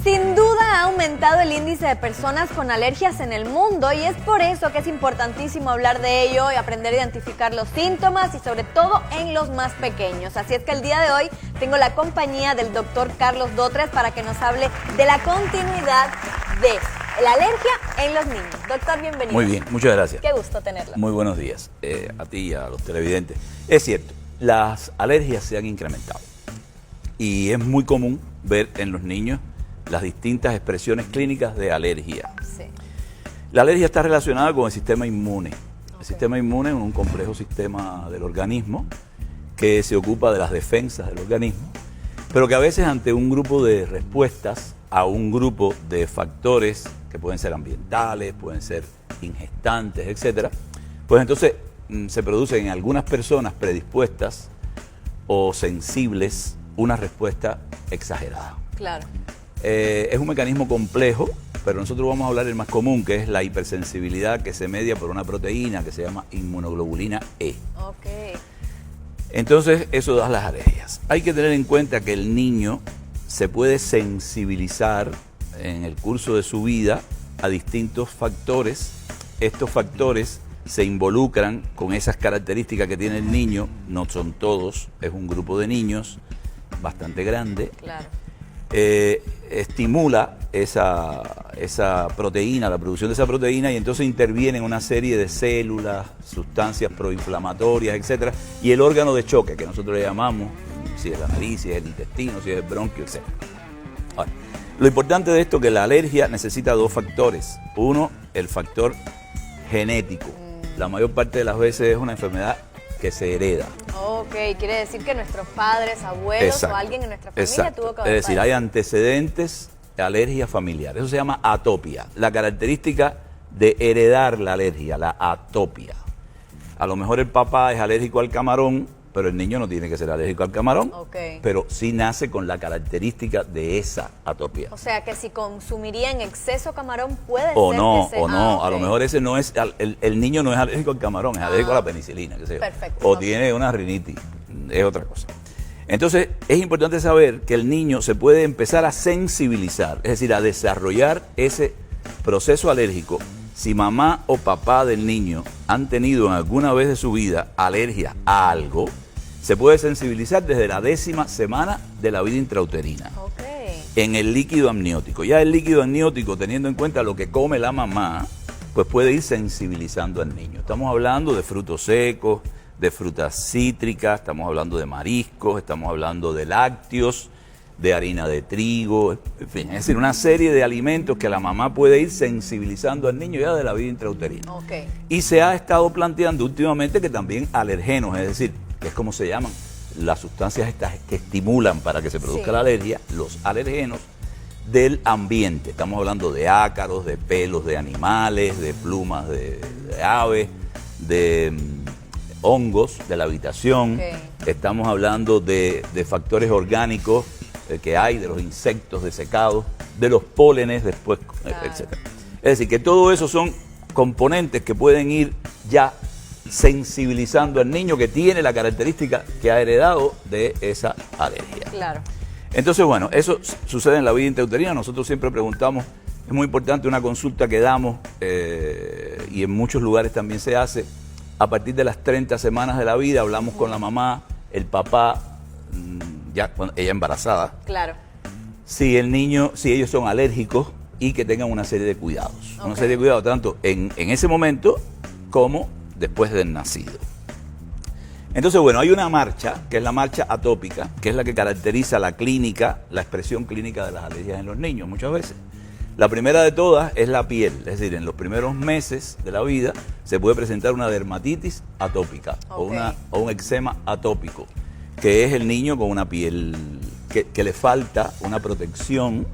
Sin duda ha aumentado el índice de personas con alergias en el mundo y es por eso que es importantísimo hablar de ello y aprender a identificar los síntomas y sobre todo en los más pequeños. Así es que el día de hoy tengo la compañía del doctor Carlos Dotres para que nos hable de la continuidad de la alergia en los niños. Doctor, bienvenido. Muy bien, muchas gracias. Qué gusto tenerlo. Muy buenos días a ti y a los televidentes. Es cierto, las alergias se han incrementado y es muy común ver en los niños las distintas expresiones clínicas de alergia. Sí. La alergia está relacionada con el sistema inmune. Okay. El sistema inmune es un complejo sistema del organismo que se ocupa de las defensas del organismo, pero que a veces ante un grupo de respuestas a un grupo de factores que pueden ser ambientales, pueden ser ingestantes, etcétera, pues entonces se produce en algunas personas predispuestas o sensibles una respuesta exagerada. Claro. Es un mecanismo complejo, pero nosotros vamos a hablar del más común, que es la hipersensibilidad que se media por una proteína que se llama inmunoglobulina E. Ok. Entonces, eso da las alergias. Hay que tener en cuenta que el niño se puede sensibilizar en el curso de su vida a distintos factores. Estos factores se involucran con esas características que tiene el niño, no son todos, es un grupo de niños bastante grande. Claro. Estimula esa proteína, la producción de esa proteína, y entonces interviene en una serie de células, sustancias proinflamatorias, etcétera, y el órgano de choque, que nosotros le llamamos, si es la nariz, si es el intestino, si es el bronquio, etcétera. Ahora, lo importante de esto es que la alergia necesita dos factores. Uno, el factor genético. La mayor parte de las veces es una enfermedad que se hereda. Ok, quiere decir que nuestros padres, abuelos Exacto. o alguien en nuestra familia Exacto. tuvo que haber Es decir, hay padecido. antecedentes de alergia familiar. Eso se llama atopia. La característica de heredar la alergia, la atopia. A lo mejor el papá es alérgico al camarón, pero el niño no tiene que ser alérgico al camarón, Ok. pero sí nace con la característica de esa atopia. O sea que si consumiría en exceso camarón puede O ser no, que se... o no, ok. a lo mejor ese no es, el niño no es alérgico al camarón, es alérgico a la penicilina, qué sé yo. Perfecto, O ok. tiene una rinitis, es otra cosa. Entonces, es importante saber que el niño se puede empezar a sensibilizar, es decir, a desarrollar ese proceso alérgico si mamá o papá del niño han tenido en alguna vez de su vida alergia a algo. Se puede sensibilizar desde la 10ª semana de la vida intrauterina Ok. en el líquido amniótico. Ya el líquido amniótico, teniendo en cuenta lo que come la mamá, pues puede ir sensibilizando al niño. Estamos hablando de frutos secos, de frutas cítricas, estamos hablando de mariscos, estamos hablando de lácteos, de harina de trigo, en fin, es decir, una serie de alimentos que la mamá puede ir sensibilizando al niño ya de la vida intrauterina. Ok. Y se ha estado planteando últimamente que también alergenos, es decir, que es como se llaman las sustancias estas que estimulan para que se produzca Sí. la alergia, los alergenos del ambiente. Estamos hablando de ácaros, de pelos de animales, de plumas de aves, de hongos de la habitación. Ok. Estamos hablando de factores orgánicos que hay, de los insectos desecados, de los pólenes después, Claro. etc. Es decir, que todo eso son componentes que pueden ir ya sensibilizando al niño que tiene la característica que ha heredado de esa alergia. Claro. Entonces, bueno, eso sucede en la vida intrauterina. Nosotros siempre preguntamos, es muy importante una consulta que damos y en muchos lugares también se hace. A partir de las 30 semanas de la vida hablamos con la mamá, el papá, ya cuando ella embarazada, Claro. si el niño, si ellos son alérgicos y que tengan una serie de cuidados. Una Ok. serie de cuidados tanto en ese momento como después del nacido. Entonces, bueno, hay una marcha, que es la marcha atópica, que es la que caracteriza la clínica, la expresión clínica de las alergias en los niños muchas veces. La primera de todas es la piel, es decir, en los primeros meses de la vida se puede presentar una dermatitis atópica Ok. o un eczema atópico, que es el niño con una piel que le falta una protección,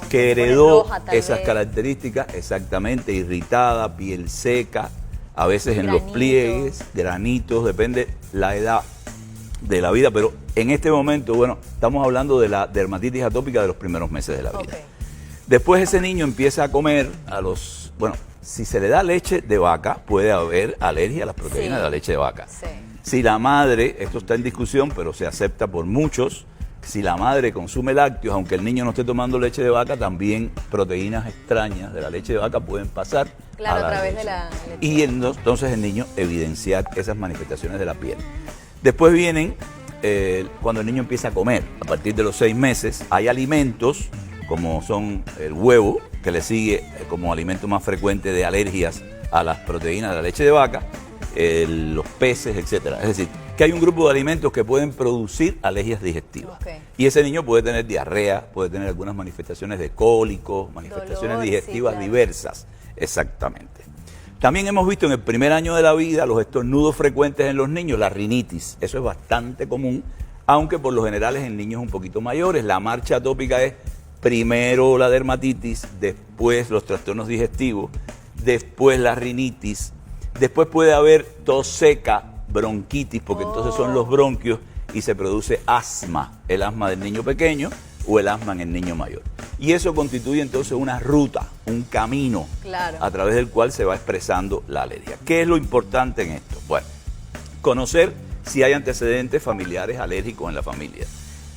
que se pone heredó roja, tal esas vez. características, exactamente, irritada, piel seca, a veces en los Granitos. pliegues, granitos, depende la edad de la vida, pero en este momento, bueno, estamos hablando de la dermatitis atópica de los primeros meses de la vida. Ok. Después ese niño empieza a comer bueno, si se le da leche de vaca, puede haber alergia a las proteínas Sí. de la leche de vaca. Sí. Si la madre, esto está en discusión, pero se acepta por muchos, si la madre consume lácteos, aunque el niño no esté tomando leche de vaca, también proteínas extrañas de la leche de vaca pueden pasar claro, a la través leche. de la leche. Y entonces el niño evidenciar esas manifestaciones de la piel. Después vienen cuando el niño empieza a comer. A partir de los 6 meses hay alimentos como son el huevo, que le sigue como alimento más frecuente de alergias a las proteínas de la leche de vaca, los peces, etcétera. Es decir, que hay un grupo de alimentos que pueden producir alergias digestivas. Okay. Y ese niño puede tener diarrea, puede tener algunas manifestaciones de cólicos, manifestaciones dolor, digestivas sí, claro. diversas. Exactamente. También hemos visto en el primer año de la vida los estornudos frecuentes en los niños, la rinitis. Eso es bastante común, aunque por lo general es en niños un poquito mayores. La marcha atópica es primero la dermatitis, después los trastornos digestivos, después la rinitis, después puede haber tos seca, bronquitis, porque entonces son los bronquios y se produce asma, el asma del niño pequeño o el asma en el niño mayor. Y eso constituye entonces una ruta, un camino claro. a través del cual se va expresando la alergia. ¿Qué es lo importante en esto? Bueno, conocer si hay antecedentes familiares alérgicos en la familia.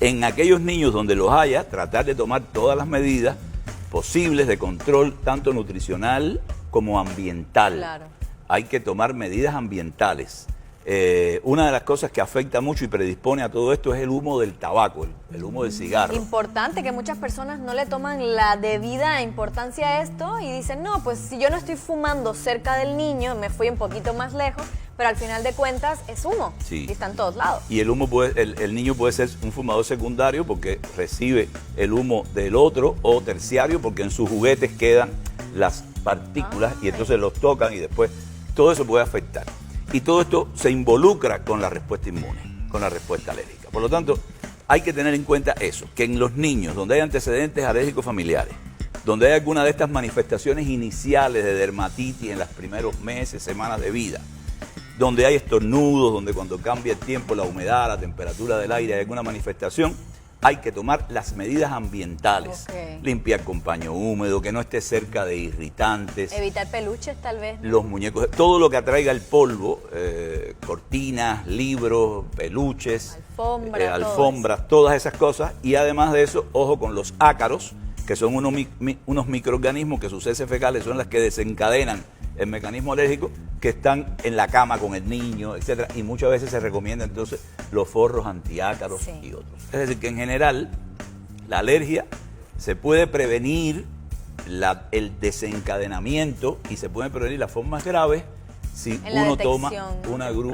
En aquellos niños donde los haya, tratar de tomar todas las medidas posibles de control, tanto nutricional como ambiental. Claro. Hay que tomar medidas ambientales. Una de las cosas que afecta mucho y predispone a todo esto es el humo del tabaco, el humo del cigarro. Importante, que muchas personas no le toman la debida importancia a esto y dicen, no, pues si yo no estoy fumando cerca del niño, me fui un poquito más lejos, pero al final de cuentas es humo, sí. Y está en todos lados. Y el humo el niño puede ser un fumador secundario porque recibe el humo del otro, o terciario porque en sus juguetes quedan las partículas y entonces los tocan y después todo eso puede afectar. Y todo esto se involucra con la respuesta inmune, con la respuesta alérgica. Por lo tanto, hay que tener en cuenta eso, que en los niños donde hay antecedentes alérgicos familiares, donde hay alguna de estas manifestaciones iniciales de dermatitis en los primeros meses, semanas de vida, donde hay estornudos, donde cuando cambia el tiempo, la humedad, la temperatura del aire, hay alguna manifestación, hay que tomar las medidas ambientales. Okay. Limpiar con paño húmedo, que no esté cerca de irritantes. Evitar peluches tal vez, ¿no? Los muñecos, todo lo que atraiga el polvo, cortinas, libros, peluches, alfombras, todas esas cosas. Y además de eso, ojo con los ácaros, que son unos microorganismos que sus heces fecales son las que desencadenan el mecanismo alérgico, que están en la cama con el niño, etcétera, y muchas veces se recomienda entonces los forros antiácaros y otros. Es decir, que en general la alergia se puede prevenir el desencadenamiento y se pueden prevenir las formas graves si uno toma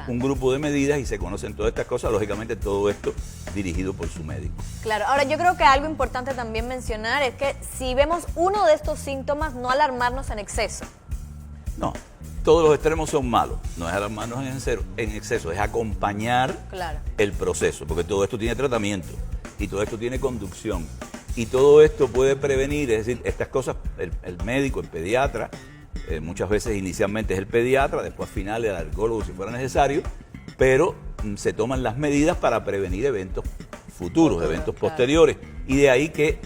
un grupo de medidas y se conocen todas estas cosas, lógicamente todo esto dirigido por su médico. Claro, ahora yo creo que algo importante también mencionar es que si vemos uno de estos síntomas, no alarmarnos en exceso. No, todos los extremos son malos, no es alarmarnos en exceso, es acompañar el proceso, porque todo esto tiene tratamiento y todo esto tiene conducción y todo esto puede prevenir, es decir, estas cosas, el médico, el pediatra, muchas veces inicialmente es el pediatra, después al final el alergólogo si fuera necesario, pero se toman las medidas para prevenir eventos futuros, eventos posteriores, y de ahí que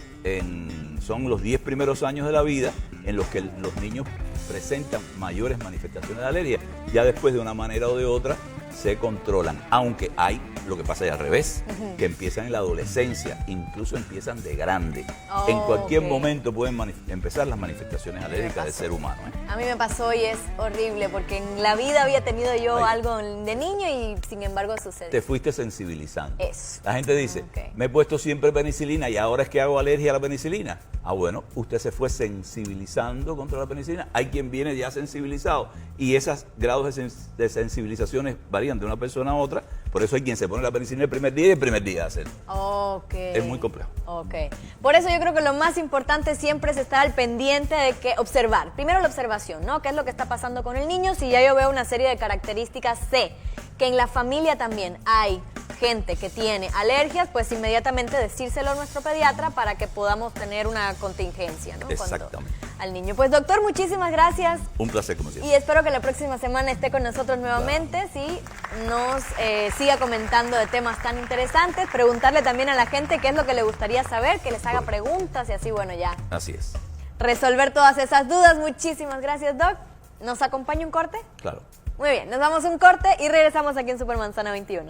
son los 10 primeros años de la vida en los que los niños presentan mayores manifestaciones de alergia. Ya después, de una manera o de otra, se controlan, aunque hay lo que pasa al revés, que empiezan en la adolescencia, incluso empiezan de grande. En cualquier momento pueden empezar las manifestaciones alérgicas del ser humano. A mí me pasó y es horrible, porque en la vida había tenido yo algo de niño y sin embargo sucedió. Te fuiste sensibilizando. Eso. La gente dice, me he puesto siempre penicilina y ahora es que hago alergia a la penicilina. Ah, bueno, usted se fue sensibilizando contra la penicilina. Hay quien viene ya sensibilizado y esos grados de sensibilizaciones varían de una persona a otra. Por eso hay quien se pone la penicilina el primer día y el primer día hacer. Es muy complejo. Por eso yo creo que lo más importante siempre es estar al pendiente de que observar. Primero la observación, ¿no? ¿Qué es lo que está pasando con el niño? Si ya yo veo una serie de características, sé que en la familia también hay gente que tiene alergias, pues inmediatamente decírselo a nuestro pediatra para que podamos tener una contingencia, ¿no? Exactamente. Al niño. Pues doctor, muchísimas gracias. Un placer como siempre. Y espero que la próxima semana esté con nosotros nuevamente, sí, nos siga comentando de temas tan interesantes, preguntarle también a la gente qué es lo que le gustaría saber, que les haga preguntas y así, bueno, ya. Así es. Resolver todas esas dudas. Muchísimas gracias, Doc. ¿Nos acompaña un corte? Claro. Muy bien, nos vamos a un corte y regresamos aquí en Supermanzana 21.